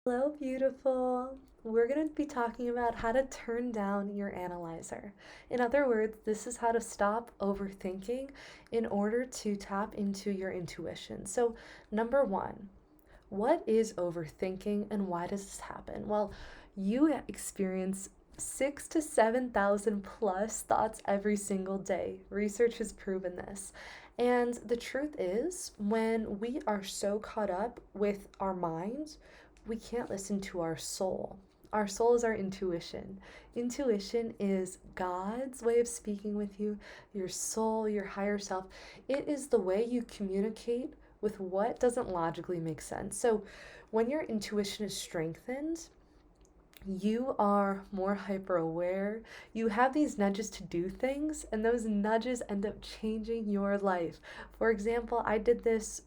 Hello, beautiful. We're going to be talking about how to turn down your analyzer. In other words, this is how to stop overthinking in order to tap into your intuition. So, number one, what is overthinking and why does this happen? Well, you experience 6 to 7,000 plus thoughts every single day. Research has proven this. And the truth is, when we are so caught up with our mind, we can't listen to our soul. Our soul is our intuition. Intuition is God's way of speaking with you, your soul, your higher self. It is the way you communicate with what doesn't logically make sense. So, when your intuition is strengthened, you are more hyper aware. You have these nudges to do things, and those nudges end up changing your life. For example, I did this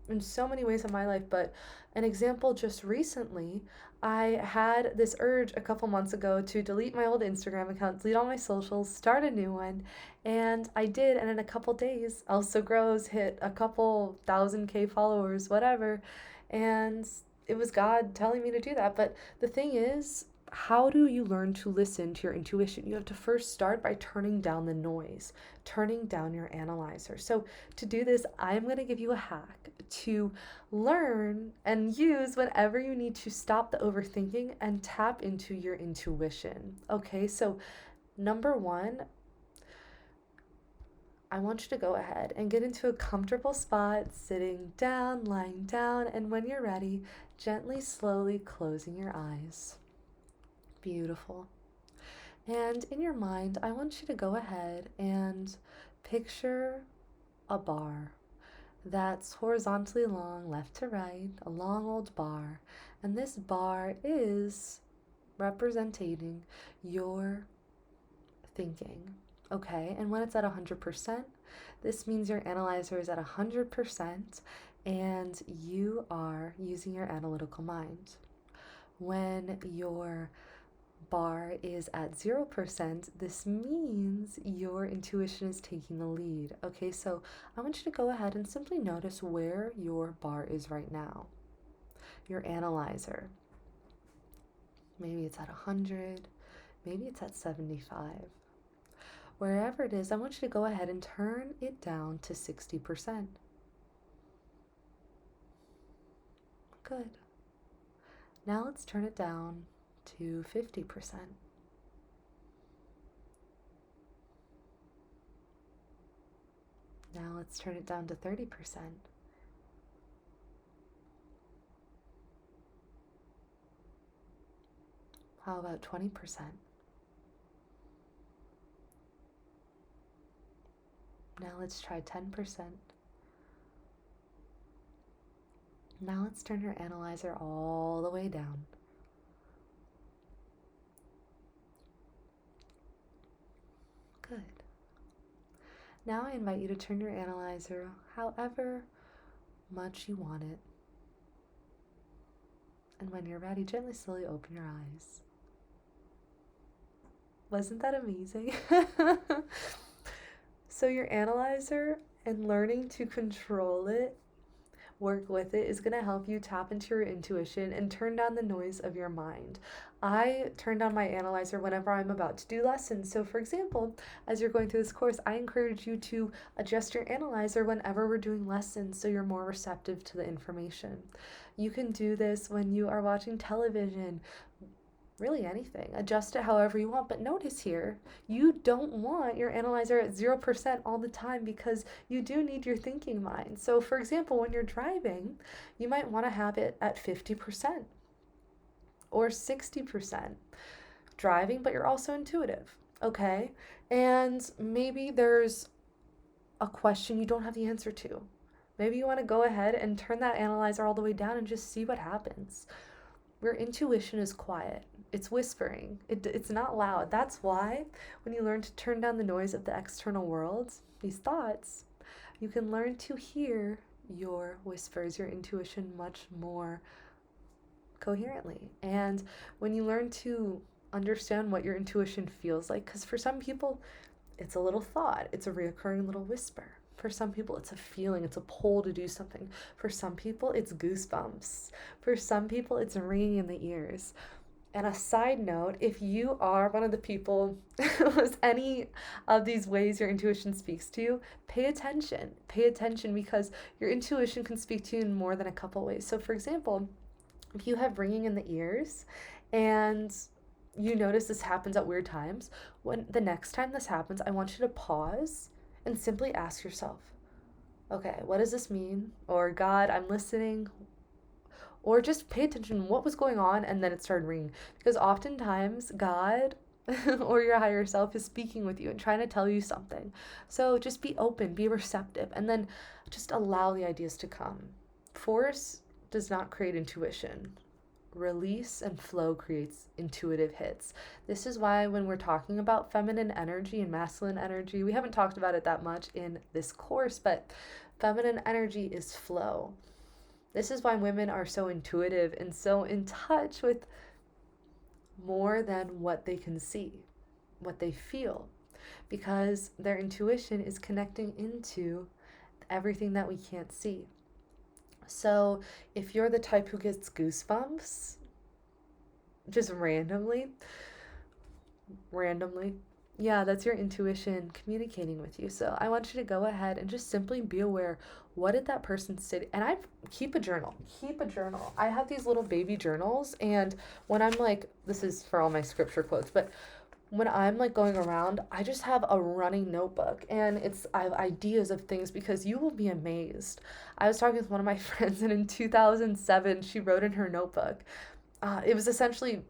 in so many ways in my life, but an example just recently, I had this urge a couple months ago to delete my old Instagram account, delete all my socials, start a new one, and I did. And in a couple days, Also Grows hit a couple thousand K followers, whatever, and it was God telling me to do that. But the thing is, how do you learn to listen to your intuition? You have to first start by turning down the noise, turning down your analyzer. So, to do this, I'm going to give you a hack to learn and use whenever you need to stop the overthinking and tap into your intuition. Okay, so number one, I want you to go ahead and get into a comfortable spot, sitting down, lying down, and when you're ready, gently, slowly closing your eyes. Beautiful. And in your mind, I want you to go ahead and picture a bar that's horizontally long, left to right, a long old bar. And this bar is representing your thinking. Okay, and when it's at 100%, this means your analyzer is at 100% and you are using your analytical mind. When your bar is at 0%, this means your intuition is taking the lead. Okay, so I want you to go ahead and simply notice where your bar is right now. Your analyzer. Maybe it's at 100, maybe it's at 75. Wherever it is, I want you to go ahead and turn it down to 60%. Good. Now let's turn it down to 50%. Now let's turn it down to 30%. How about 20%? Now let's try 10%. Now let's turn your analyzer all the way down. Good. Now I invite you to turn your analyzer however much you want it. And when you're ready, gently, slowly open your eyes. Wasn't that amazing? So, your analyzer and learning to control it, work with it, is going to help you tap into your intuition and turn down the noise of your mind. I turn down my analyzer whenever I'm about to do lessons. So, for example, as you're going through this course, I encourage you to adjust your analyzer whenever we're doing lessons so you're more receptive to the information. You can do this when you are watching television, really anything. Adjust it however you want. But notice here, you don't want your analyzer at 0% all the time because you do need your thinking mind. So, for example, when you're driving, you might want to have it at 50% or 60% driving, but you're also intuitive. Okay. And maybe there's a question you don't have the answer to. Maybe you want to go ahead and turn that analyzer all the way down and just see what happens. Your intuition is quiet. It's whispering. It's not loud. That's why when you learn to turn down the noise of the external world, these thoughts, you can learn to hear your whispers, your intuition much more coherently. And when you learn to understand what your intuition feels like, because for some people, it's a little thought, it's a reoccurring little whisper. For some people, it's a feeling, it's a pull to do something. For some people, it's goosebumps. For some people, it's ringing in the ears. And a side note, if you are one of the people with any of these ways your intuition speaks to you, pay attention. Pay attention because your intuition can speak to you in more than a couple ways. So, for example, if you have ringing in the ears and you notice this happens at weird times, when the next time this happens, I want you to pause and simply ask yourself, okay, what does this mean? Or, God, I'm listening. Or just pay attention to what was going on and then it started ringing. Because oftentimes, God or your higher self is speaking with you and trying to tell you something. So just be open, be receptive, and then just allow the ideas to come. Force does not create intuition. Release and flow creates intuitive hits. This is why when we're talking about feminine energy and masculine energy, we haven't talked about it that much in this course, but feminine energy is flow. This is why women are so intuitive and so in touch with more than what they can see, what they feel, because their intuition is connecting into everything that we can't see. So if you're the type who gets goosebumps just randomly, yeah, that's your intuition communicating with you. So I want you to go ahead and just simply be aware, what did that person say? And keep a journal. I have these little baby journals, and when I'm like, this is for all my scripture quotes, but when I'm like going around, I just have a running notebook, and I have ideas of things, because you will be amazed. I was talking with one of my friends, and in 2007, she wrote in her notebook. It was essentially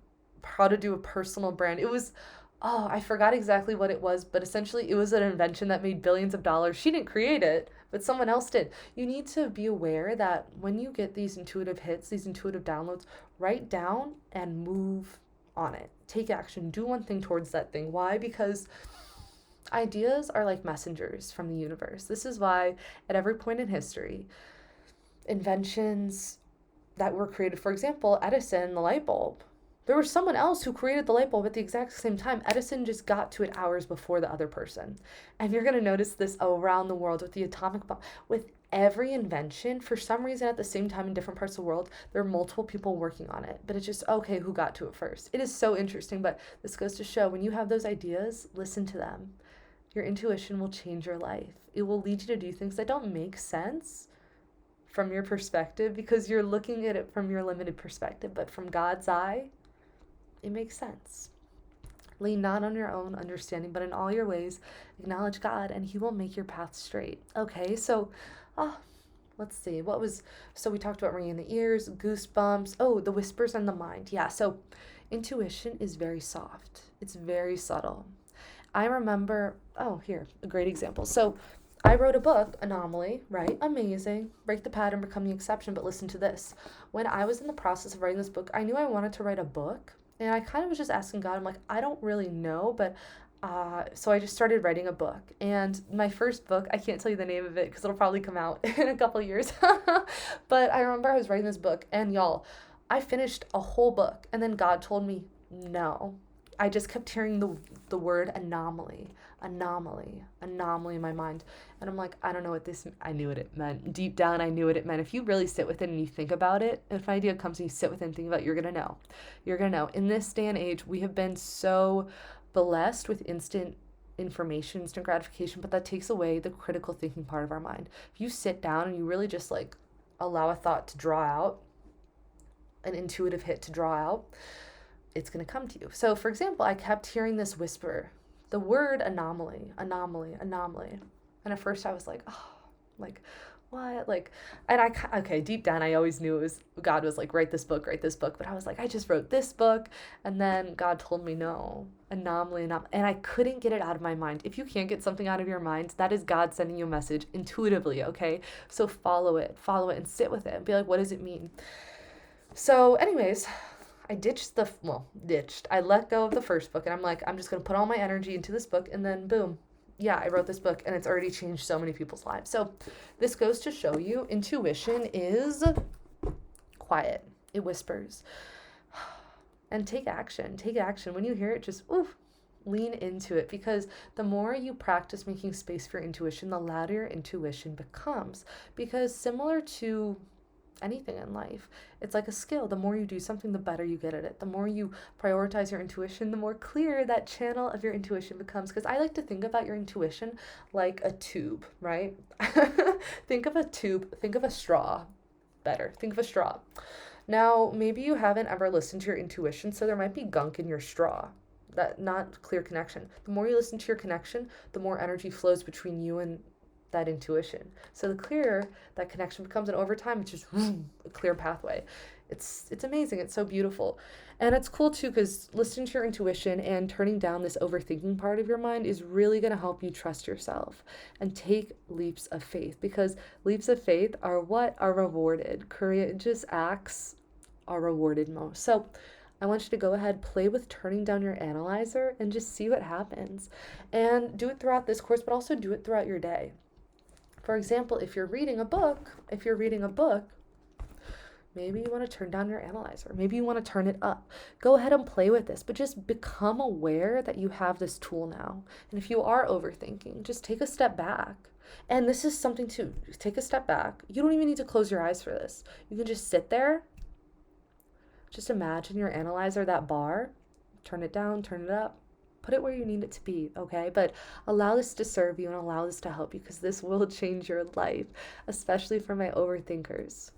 how to do a personal brand. It was, I forgot exactly what it was, but essentially it was an invention that made billions of dollars. She didn't create it, but someone else did. You need to be aware that when you get these intuitive hits, these intuitive downloads, write down and move on it. Take action. Do one thing towards that thing. Why? Because ideas are like messengers from the universe. This is why at every point in history, inventions that were created, for example, Edison, the light bulb, there was someone else who created the light bulb at the exact same time. Edison just got to it hours before the other person. And you're going to notice this around the world with the atomic bomb. With every invention, for some reason at the same time in different parts of the world, there are multiple people working on it. But it's just, okay, who got to it first? It is so interesting, but this goes to show when you have those ideas, listen to them. Your intuition will change your life. It will lead you to do things that don't make sense from your perspective because you're looking at it from your limited perspective. But from God's eye, it makes sense. Lean not on your own understanding, but in all your ways, acknowledge God, and He will make your path straight. Okay, so, let's see. So we talked about ringing in the ears, goosebumps. Oh, the whispers in the mind. Yeah, so intuition is very soft. It's very subtle. I remember, here, a great example. So I wrote a book, Anomaly, right? Amazing. Break the pattern, become the exception, but listen to this. When I was in the process of writing this book, I knew I wanted to write a book. And I kind of was just asking God, I'm like, I don't really know, but so I just started writing a book. And my first book, I can't tell you the name of it because it'll probably come out in a couple years. But I remember I was writing this book, and y'all, I finished a whole book. And then God told me, no. I just kept hearing the word anomaly in my mind. And I'm like, I don't know what I knew what it meant. Deep down, I knew what it meant. If you really sit with it and you think about it, if an idea comes and you sit with it and think about it, you're going to know. You're going to know. In this day and age, we have been so blessed with instant information, instant gratification, but that takes away the critical thinking part of our mind. If you sit down and you really just like allow a thought to draw out, an intuitive hit to draw out, it's going to come to you. So, for example, I kept hearing this whisper, the word anomaly. And at first I was like, what? And deep down, I always knew God was like, write this book. But I was like, I just wrote this book. And then God told me, no, anomaly. And I couldn't get it out of my mind. If you can't get something out of your mind, that is God sending you a message intuitively, okay? So follow it and sit with it and be like, what does it mean? So anyways, I I let go of the first book, and I'm like, I'm just going to put all my energy into this book, and then boom. Yeah, I wrote this book, and it's already changed so many people's lives. So this goes to show you intuition is quiet. It whispers. And take action. When you hear it, just, Lean into it, because the more you practice making space for intuition, the louder your intuition becomes. Because similar to anything in life, it's like a skill. The more you do something, the better you get at it. The more you prioritize your intuition, the more clear that channel of your intuition becomes. Because I like to think about your intuition like a tube, right? Think of a tube, think of a straw. Better, think of a straw. Now, maybe you haven't ever listened to your intuition, so there might be gunk in your straw. That not clear connection. The more you listen to your connection, the more energy flows between you and that intuition. So the clearer that connection becomes, and over time, it's just a clear pathway. It's amazing. It's so beautiful, and it's cool too because listening to your intuition and turning down this overthinking part of your mind is really going to help you trust yourself and take leaps of faith. Because leaps of faith are what are rewarded. Courageous acts are rewarded most. So I want you to go ahead, play with turning down your analyzer and just see what happens. And do it throughout this course, but also do it throughout your day. For example, if you're reading a book, maybe you want to turn down your analyzer. Maybe you want to turn it up. Go ahead and play with this, but just become aware that you have this tool now. And if you are overthinking, just take a step back. And this is something to take a step back. You don't even need to close your eyes for this. You can just sit there. Just imagine your analyzer, that bar, turn it down, turn it up, put it where you need it to be, okay? But allow this to serve you and allow this to help you, because this will change your life, especially for my overthinkers.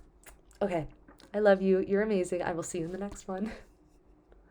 Okay, I love you. You're amazing. I will see you in the next one.